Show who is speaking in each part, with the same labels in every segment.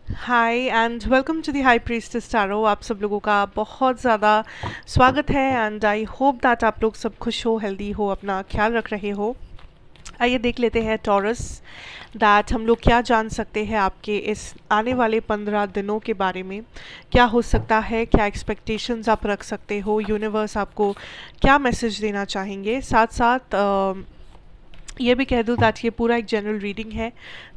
Speaker 1: Hi and welcome to the High Priestess tarot. आप सब लोगों का बहुत ज़्यादा स्वागत है एंड आई होप दैट आप लोग सब खुश हो, हेल्दी हो, अपना ख्याल रख रहे हो। आइए देख लेते हैं टॉरस, दैट हम लोग क्या जान सकते हैं आपके इस आने वाले 15 दिनों के बारे में। क्या हो सकता है, क्या एक्सपेक्टेशंस आप रख सकते हो, यूनिवर्स आपको क्या मैसेज देना चाहेंगे। साथ साथ ये भी कह दूँ दैट ये पूरा एक जनरल रीडिंग है।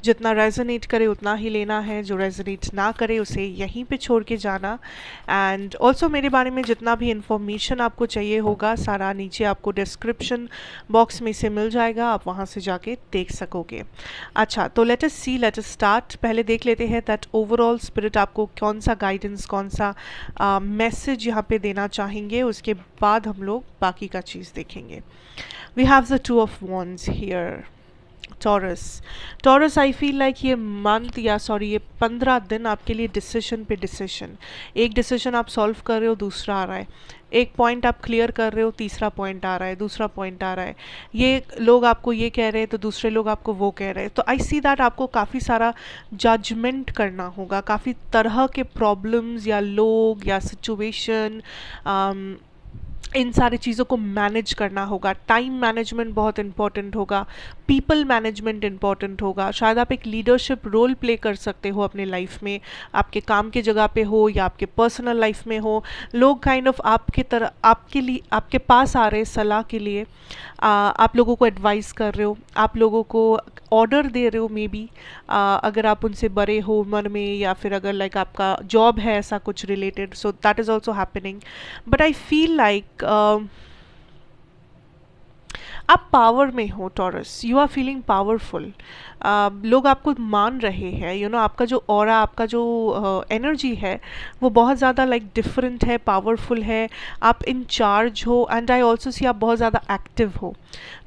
Speaker 1: जितना रेजोनेट करे उतना ही लेना है, जो रेजोनेट ना करे उसे यहीं पे छोड़ के जाना। एंड ऑल्सो मेरे बारे में जितना भी इंफॉर्मेशन आपको चाहिए होगा सारा नीचे आपको डिस्क्रिप्शन बॉक्स में से मिल जाएगा, आप वहाँ से जाके देख सकोगे। अच्छा, तो लेट अस सी, लेट अस स्टार्ट। पहले देख लेते हैं दैट ओवरऑल स्पिरिट आपको कौन सा गाइडेंस, कौन सा मैसेज यहाँ पे देना चाहेंगे। उसके बाद हम लोग बाकी का चीज़ देखेंगे। We have the Two of Wands here. Taurus, taurus I feel like ये मंथ या सॉरी ये 15 दिन आपके लिए डिसीजन पे डिसीजन। एक डिसीजन आप सॉल्व कर रहे हो, दूसरा आ रहा है। एक पॉइंट आप क्लियर कर रहे हो, तीसरा पॉइंट आ रहा है, दूसरा पॉइंट आ रहा है। ये लोग आपको ये कह रहे हैं तो दूसरे लोग आपको वो कह रहे हैं। तो आई सी दैट आपको काफ़ी सारा जजमेंट करना होगा, काफ़ी तरह के प्रॉब्लम्स या लोग या सिचुएशन, इन सारी चीज़ों को मैनेज करना होगा। टाइम मैनेजमेंट बहुत इंपॉर्टेंट होगा, पीपल मैनेजमेंट इंपॉर्टेंट होगा। शायद आप एक लीडरशिप रोल प्ले कर सकते हो अपने लाइफ में, आपके काम के जगह पे हो या आपके पर्सनल लाइफ में हो। लोग काइंड ऑफ आपके तरह आपके लिए आपके पास आ रहे सलाह के लिए, आप लोगों को एडवाइस कर रहे हो, आप लोगों को ऑर्डर दे रहे हो मे बी, अगर आप उनसे बड़े हो उम्र में, या फिर अगर लाइक आपका जॉब है ऐसा कुछ related, so that is also happening. But I feel like आप पावर में हो Taurus, you are feeling powerful. लोग आपको मान रहे हैं, आपका जो ऑरा, आपका जो एनर्जी है वो बहुत ज़्यादा लाइक डिफरेंट है, पावरफुल है। आप इन चार्ज हो एंड आई ऑल्सो सी आप बहुत ज़्यादा एक्टिव हो।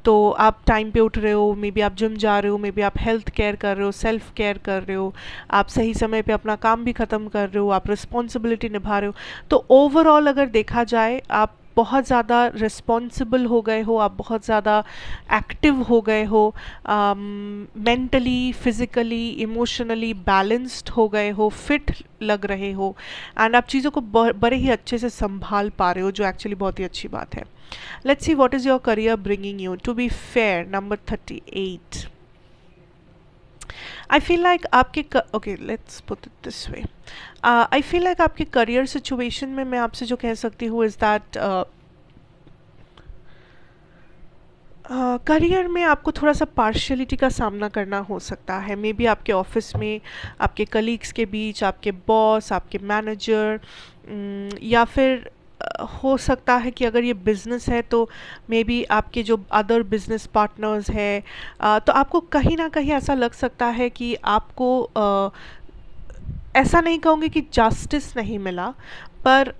Speaker 1: तो आप टाइम पे उठ रहे हो, मे बी आप जिम जा रहे हो, मे बी आप हेल्थ केयर कर रहे हो, सेल्फ केयर कर रहे हो, आप सही समय पे अपना काम भी ख़त्म कर रहे हो, आप रिस्पॉन्सिबिलिटी निभा रहे हो। तो ओवरऑल अगर देखा जाए आप बहुत ज़्यादा रिस्पॉन्सिबल हो गए हो, आप बहुत ज़्यादा एक्टिव हो गए हो, मेंटली, फिज़िकली, इमोशनली बैलेंस्ड हो गए हो, फिट लग रहे हो एंड आप चीज़ों को बड़े ही अच्छे से संभाल पा रहे हो, जो एक्चुअली बहुत ही अच्छी बात है। Let's see what is your career bringing you. To be fair, number 38। I feel like आपके okay, let's put it this way. I feel like आपके करियर सिचुएशन में मैं आपसे जो कह सकती हूँ इज़ दैट करियर में आपको थोड़ा सा पार्शियलिटी का सामना करना हो सकता है। मे बी आपके ऑफिस में, आपके कलीग्स के बीच, आपके बॉस, आपके मैनेजर, या फिर हो सकता है कि अगर ये बिज़नेस है तो मे बी आपके जो अदर बिजनेस पार्टनर्स है, तो आपको कहीं ना कहीं ऐसा लग सकता है कि आपको ऐसा नहीं कहूँगी कि जस्टिस नहीं मिला, पर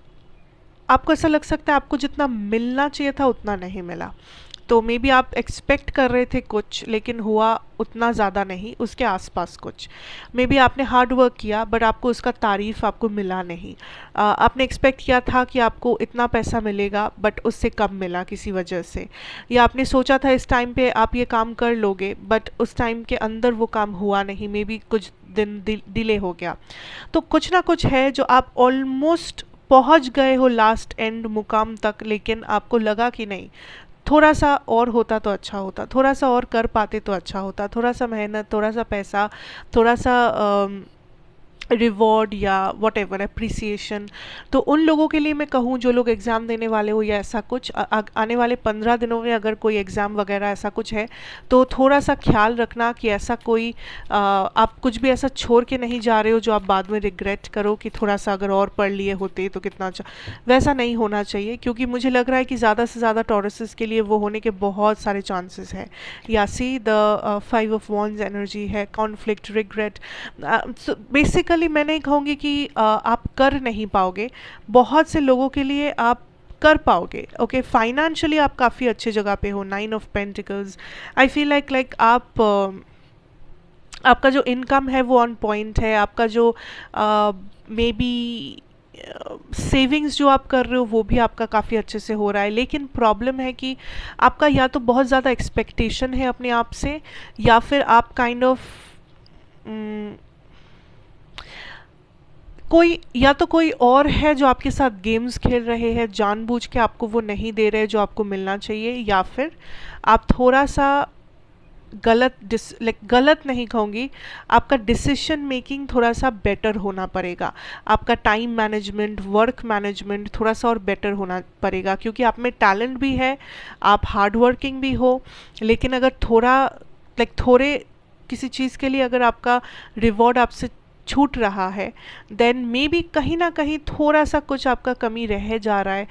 Speaker 1: आपको ऐसा लग सकता है आपको जितना मिलना चाहिए था उतना नहीं मिला। तो मे बी आप एक्सपेक्ट कर रहे थे कुछ, लेकिन हुआ उतना ज़्यादा नहीं, उसके आसपास कुछ। मे बी आपने हार्ड वर्क किया बट आपको उसका तारीफ़ आपको मिला नहीं। आपने एक्सपेक्ट किया था कि आपको इतना पैसा मिलेगा बट उससे कम मिला किसी वजह से, या आपने सोचा था इस टाइम पे आप ये काम कर लोगे बट उस टाइम के अंदर वो काम हुआ नहीं, मे बी कुछ दिन डिले हो गया। तो कुछ ना कुछ है जो आप ऑलमोस्ट पहुंच गए हो लास्ट एंड मुकाम तक, लेकिन आपको लगा कि नहीं, थोड़ा सा और होता तो अच्छा होता, थोड़ा सा और कर पाते तो अच्छा होता, थोड़ा सा मेहनत, थोड़ा सा पैसा, थोड़ा सा रिवॉर्ड या वट एवर अप्रिसिएशन। तो उन लोगों के लिए मैं कहूँ जो लोग एग्ज़ाम देने वाले हो या ऐसा कुछ आने वाले 15 दिनों में अगर कोई एग्ज़ाम वगैरह ऐसा कुछ है, तो थोड़ा सा ख्याल रखना कि ऐसा कोई आप कुछ भी ऐसा छोड़ के नहीं जा रहे हो जो आप बाद में रिग्रेट करो कि थोड़ा सा अगर और पढ़ लिए होते तो कितना अच्छा। वैसा नहीं होना चाहिए, क्योंकि मुझे लग रहा है कि ज़्यादा से ज़्यादा टॉरसेस के लिए वो होने के बहुत सारे चांसेस हैं। या see the 5 of wands energy है, कॉन्फ्लिक्ट, रिग्रेट। बेसिकली मैं नहीं कहूँगी कि आप कर नहीं पाओगे, बहुत से लोगों के लिए आप कर पाओगे। ओके, फाइनेंशियली आप काफ़ी अच्छे जगह पे हो, 9 of pentacles. I feel like आप आपका जो इनकम है वो ऑन पॉइंट है, आपका जो मे बी सेविंग्स जो आप कर रहे हो वो भी आपका काफ़ी अच्छे से हो रहा है। लेकिन प्रॉब्लम है कि आपका या तो बहुत ज़्यादा एक्सपेक्टेशन है अपने आप से, या फिर आप काइंड ऑफ कोई या तो कोई और है जो आपके साथ गेम्स खेल रहे हैं, जानबूझ के आपको वो नहीं दे रहे जो आपको मिलना चाहिए, या फिर आप थोड़ा सा गलत नहीं कहूँगी, आपका डिसीजन मेकिंग थोड़ा सा बेटर होना पड़ेगा। आपका टाइम मैनेजमेंट, वर्क मैनेजमेंट थोड़ा सा और बेटर होना पड़ेगा, क्योंकि आप में टैलेंट भी है, आप हार्ड वर्किंग भी हो, लेकिन अगर थोड़े किसी चीज़ के लिए अगर आपका रिवॉर्ड आपसे छूट रहा है, देन मे बी कहीं ना कहीं थोड़ा सा कुछ आपका कमी रह जा रहा है,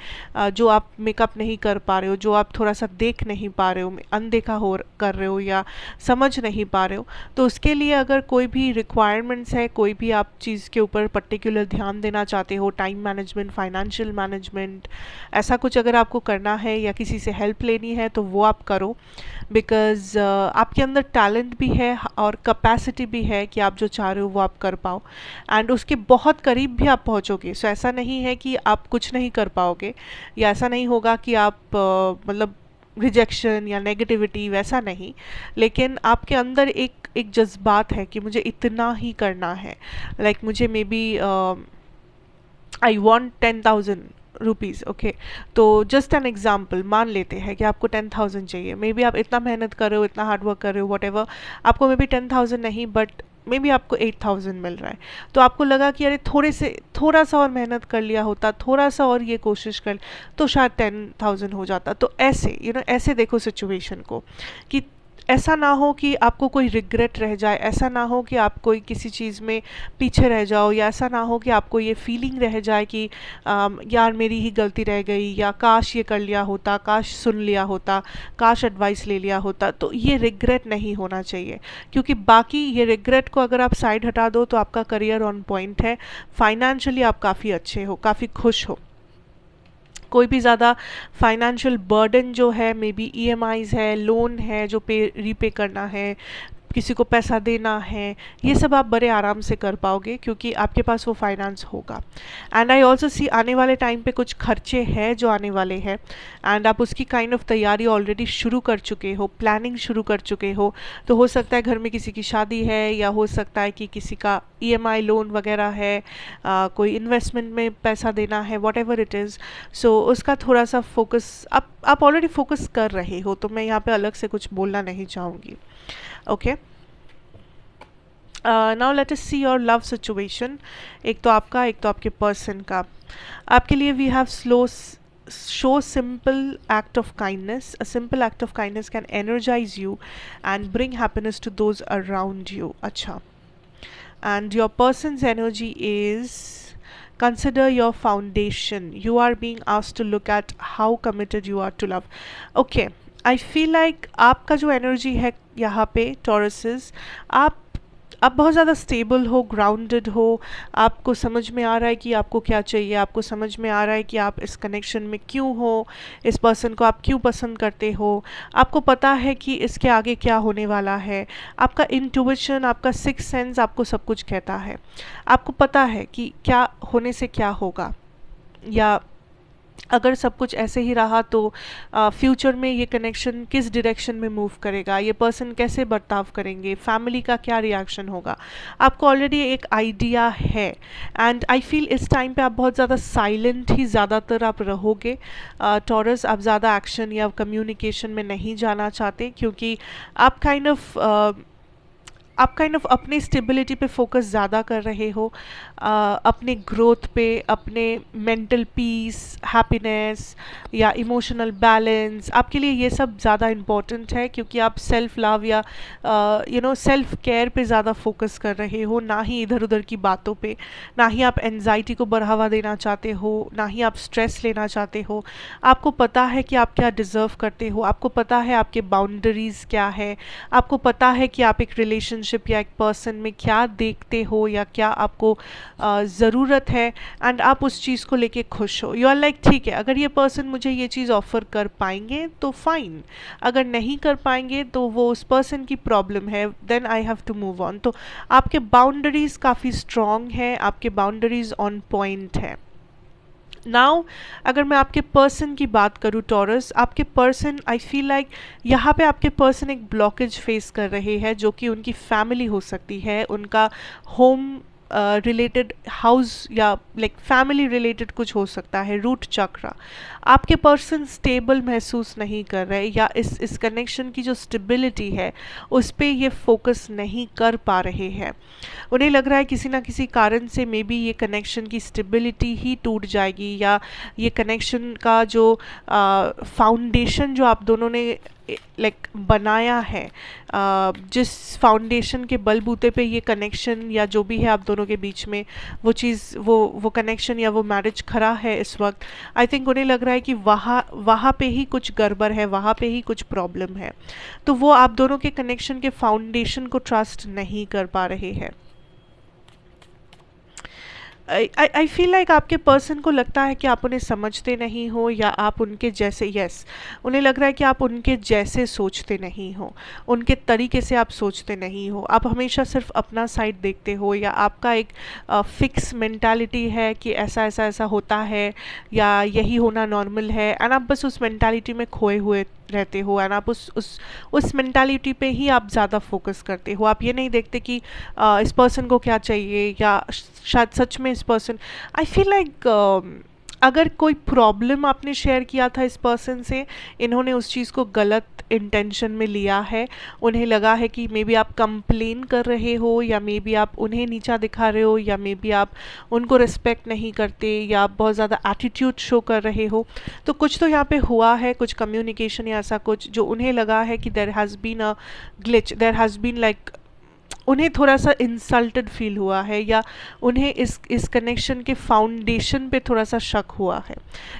Speaker 1: जो आप मेकअप नहीं कर पा रहे हो, जो आप थोड़ा सा देख नहीं पा रहे हो, अनदेखा हो कर रहे हो या समझ नहीं पा रहे हो। तो उसके लिए अगर कोई भी रिक्वायरमेंट्स है, कोई भी आप चीज़ के ऊपर पर्टिकुलर ध्यान देना चाहते हो, टाइम मैनेजमेंट, फाइनेंशियल मैनेजमेंट, ऐसा कुछ अगर आपको करना है या किसी से हेल्प लेनी है तो वो आप करो, बिकॉज़ आपके अंदर टैलेंट भी है और कैपेसिटी भी है कि आप जो चाह रहे हो वो आप कर पाओ, एंड उसके बहुत करीब भी आप पहुंचोगे। सो ऐसा नहीं है कि आप कुछ नहीं कर पाओगे, या ऐसा नहीं होगा कि आप मतलब रिजेक्शन या नेगेटिविटी, वैसा नहीं, लेकिन आपके अंदर एक जज्बात है कि मुझे इतना ही करना है। लाइक मुझे maybe I want 10,000 rupees, okay. तो जस्ट एन एग्जाम्पल मान लेते हैं कि आपको 10,000 चाहिए, मे बी आप इतना मेहनत कर रहे हो, इतना हार्ड वर्क कर रहे हो, वट एवर, आपको मे बी 10,000 नहीं, बट मे बी आपको 8,000 मिल रहा है। तो आपको लगा कि अरे थोड़ा सा और मेहनत कर लिया होता, थोड़ा सा और ये कोशिश कर, तो शायद 10,000 हो जाता। तो ऐसे ऐसे देखो सिचुएशन को, कि ऐसा ना हो कि आपको कोई रिग्रेट रह जाए, ऐसा ना हो कि आप कोई किसी चीज़ में पीछे रह जाओ, या ऐसा ना हो कि आपको ये फीलिंग रह जाए कि यार मेरी ही गलती रह गई, या काश ये कर लिया होता, काश सुन लिया होता, काश एडवाइस ले लिया होता। तो ये रिग्रेट नहीं होना चाहिए, क्योंकि बाकी ये रिग्रेट को अगर आप साइड हटा दो तो आपका करियर ऑन पॉइंट है, फाइनेंशियली आप काफ़ी अच्छे हो, काफ़ी खुश हो, कोई भी ज़्यादा फाइनेंशियल बर्डन जो है, मे बी ईएमआईज़ है, लोन है जो रीपे करना है, किसी को पैसा देना है, ये सब आप बड़े आराम से कर पाओगे, क्योंकि आपके पास वो फाइनेंस होगा। एंड आई ऑल्सो सी आने वाले टाइम पे कुछ खर्चे हैं जो आने वाले हैं, एंड आप उसकी काइंड ऑफ तैयारी ऑलरेडी शुरू कर चुके हो, प्लानिंग शुरू कर चुके हो। तो हो सकता है घर में किसी की शादी है, या हो सकता है कि किसी का ईएमआई लोन वगैरह है, कोई इन्वेस्टमेंट में पैसा देना है, वॉट एवर इट इज़। सो उसका थोड़ा सा फोकस आप ऑलरेडी फोकस कर रहे हो, तो मैं यहाँ पे अलग से कुछ बोलना नहीं चाहूँगी, okay. Now let us see your love situation. एक तो आपका, एक तो आपके पर्सन का। आपके लिए we have show simple act of kindness. A simple act of kindness can energize you and bring happiness to those around you. अच्छा, and your person's energy is consider your foundation. You are being asked to look at how committed you are to love. Okay, I feel like आपका जो energy है यहाँ पे टॉरसेस, आप बहुत ज़्यादा stable हो, ग्राउंडेड हो, आपको समझ में आ रहा है कि आपको क्या चाहिए, आपको समझ में आ रहा है कि आप इस कनेक्शन में क्यों हो, इस पर्सन को आप क्यों पसंद करते हो, आपको पता है कि इसके आगे क्या होने वाला है, आपका इंट्यूशन, आपका सिक्स सेंस आपको सब कुछ कहता है, आपको पता है कि क्या होने से क्या होगा, या अगर सब कुछ ऐसे ही रहा तो फ्यूचर में ये कनेक्शन किस डायरेक्शन में मूव करेगा, ये पर्सन कैसे बर्ताव करेंगे, फैमिली का क्या रिएक्शन होगा, आपको ऑलरेडी एक आइडिया है। एंड आई फील इस टाइम पे आप बहुत ज़्यादा साइलेंट ही ज़्यादातर आप रहोगे टॉरस, आप ज़्यादा एक्शन या कम्युनिकेशन में नहीं जाना चाहते, क्योंकि आप काइंड ऑफ अपनी स्टेबिलिटी पे फोकस ज़्यादा कर रहे हो, अपने ग्रोथ पे, अपने मेंटल पीस, हैप्पीनेस या इमोशनल बैलेंस, आपके लिए ये सब ज़्यादा इम्पॉर्टेंट है, क्योंकि आप सेल्फ लव या सेल्फ केयर पे ज़्यादा फोकस कर रहे हो, ना ही इधर उधर की बातों पे, ना ही आप एनजाइटी को बढ़ावा देना चाहते हो, ना ही आप स्ट्रेस लेना चाहते हो। आपको पता है कि आप क्या डिज़र्व करते हो, आपको पता है आपके बाउंड्रीज़ क्या है, आपको पता है कि आप एक रिलेशनशिप या एक पर्सन में क्या देखते हो या क्या आपको ज़रूरत है, एंड आप उस चीज़ को लेके खुश हो। यू आर लाइक ठीक है, अगर ये पर्सन मुझे ये चीज़ ऑफ़र कर पाएंगे तो फाइन, अगर नहीं कर पाएंगे तो वो उस पर्सन की प्रॉब्लम है, then I have to move on. तो आपके बाउंड्रीज़ काफ़ी स्ट्रॉन्ग हैं, आपके बाउंड्रीज़ ऑन पॉइंट है। नाउ अगर मैं आपके पर्सन की बात करूँ टॉरस, आपके पर्सन आई फील लाइक यहाँ पे आपके पर्सन एक ब्लॉकेज फेस कर रहे हैं, जो कि उनकी फैमिली हो सकती है, उनका होम रिलेटेड हाउस या लाइक फैमिली रिलेटेड कुछ हो सकता है, रूट चक्र। आपके पर्सन स्टेबल महसूस नहीं कर रहे या इस कनेक्शन की जो स्टेबिलिटी है उस पर ये फोकस नहीं कर पा रहे हैं। उन्हें लग रहा है किसी ना किसी कारण से मे बी ये कनेक्शन की स्टेबिलिटी ही टूट जाएगी, या ये कनेक्शन का जो फाउंडेशन जो आप दोनों ने लाइक बनाया है, जिस फाउंडेशन के बलबूते पे ये कनेक्शन या जो भी है आप दोनों के बीच में वो चीज़, वो कनेक्शन या वो मैरिज खड़ा है इस वक्त, आई थिंक उन्हें लग रहा है कि वहाँ पे ही कुछ गड़बड़ है, वहाँ पे ही कुछ प्रॉब्लम है। तो वो आप दोनों के कनेक्शन के फाउंडेशन को ट्रस्ट नहीं कर पा रहे हैं। आई फील लाइक आपके पर्सन को लगता है कि आप उन्हें समझते नहीं हो, या आप उनके जैसे, यस, उन्हें लग रहा है कि आप उनके जैसे सोचते नहीं हो, उनके तरीके से आप सोचते नहीं हो, आप हमेशा सिर्फ अपना साइड देखते हो, या आपका एक फिक्स मेंटालिटी है कि ऐसा ऐसा ऐसा होता है या यही होना नॉर्मल है, एंड आप बस उस मेंटालिटी में खोए हुए रहते हो, एंड आप उस मेंटालिटी पे ही आप ज़्यादा फोकस करते हो। आप ये नहीं देखते कि इस पर्सन को क्या चाहिए, या शायद सच में इस पर्सन, आई फील लाइक अगर कोई प्रॉब्लम आपने शेयर किया था इस पर्सन से, इन्होंने उस चीज़ को गलत इंटेंशन में लिया है। उन्हें लगा है कि मे बी आप कंप्लेन कर रहे हो, या मे बी आप उन्हें नीचा दिखा रहे हो, या मे बी आप उनको रिस्पेक्ट नहीं करते, या आप बहुत ज़्यादा एटीट्यूड शो कर रहे हो। तो कुछ तो यहाँ पे हुआ है, कुछ कम्युनिकेशन या ऐसा कुछ जो उन्हें लगा है कि there has been a glitch, there has been like, उन्हें थोड़ा सा इंसल्टेड फील हुआ है, या उन्हें इस कनेक्शन के फाउंडेशन पे थोड़ा सा शक हुआ है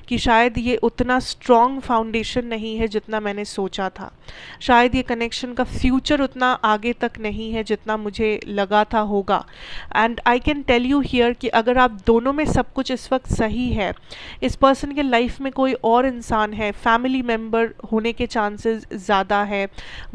Speaker 1: कि शायद ये उतना स्ट्रॉन्ग फाउंडेशन नहीं है जितना मैंने सोचा था, शायद ये कनेक्शन का फ्यूचर उतना आगे तक नहीं है जितना मुझे लगा था होगा। And I can tell you here कि अगर आप दोनों में सब कुछ इस वक्त सही है, इस पर्सन के लाइफ में कोई और इंसान है, फैमिली मेम्बर होने के चांसेस ज़्यादा है,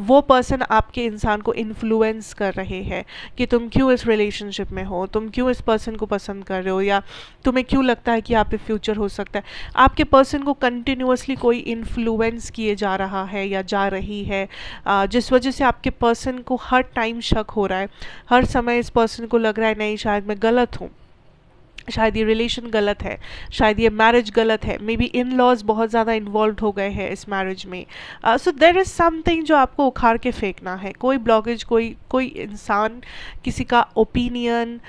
Speaker 1: वो पर्सन आपके इंसान को इन्फ्लुएंस कर रहे है कि तुम क्यों इस रिलेशनशिप में हो, तुम क्यों इस पर्सन को पसंद कर रहे हो, या तुम्हें क्यों लगता है कि आप पे फ्यूचर हो सकता है। आपके पर्सन को कंटिन्यूअसली कोई इन्फ्लुएंस किए जा रहा है या जा रही है, जिस वजह से आपके पर्सन को हर टाइम शक हो रहा है, हर समय इस पर्सन को लग रहा है नहीं शायद मैं गलत हूँ, शायद ये रिलेशन गलत है, शायद ये मैरिज गलत है, मे बी इन लॉज बहुत ज़्यादा इन्वॉल्व हो गए हैं इस मैरिज में। सो देर इज़ समथिंग जो आपको उखाड़ के फेंकना है, कोई ब्लॉकेज, कोई इंसान, किसी का ओपिनियन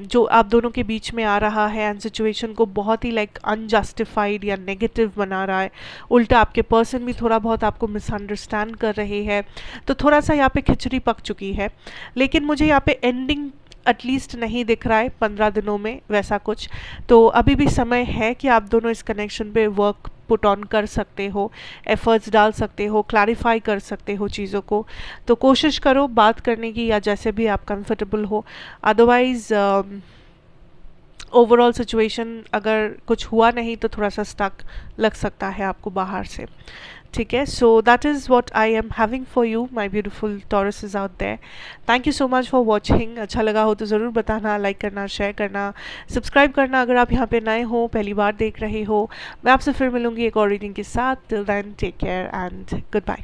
Speaker 1: जो आप दोनों के बीच में आ रहा है एंड सिचुएशन को बहुत ही लाइक अनजस्टिफाइड या नेगेटिव बना रहा है। उल्टा आपके पर्सन भी थोड़ा बहुत आपको मिसअंडरस्टैंड कर रहे हैं। तो थोड़ा सा यहाँ पे खिचड़ी पक चुकी है, लेकिन मुझे यहाँ पे एंडिंग एटलीस्ट नहीं दिख रहा है 15 दिनों में वैसा कुछ। तो अभी भी समय है कि आप दोनों इस कनेक्शन पे वर्क पुट ऑन कर सकते हो, एफर्ट्स डाल सकते हो, क्लैरिफाई कर सकते हो चीज़ों को। तो कोशिश करो बात करने की, या जैसे भी आप कंफर्टेबल हो। अदरवाइज़ ओवरऑल सिचुएशन अगर कुछ हुआ नहीं तो थोड़ा सा स्टक लग सकता है आपको बाहर से, ठीक है। So that is what I am having for you my beautiful Tauruses out there. Thank you so much for watching. अच्छा लगा हो तो ज़रूर बताना, लाइक करना, शेयर करना, सब्सक्राइब करना अगर आप यहाँ पे नए हो, पहली बार देख रहे हो। मैं आपसे फिर मिलूँगी एक और रीडिंग के साथ। Till then take care and good bye.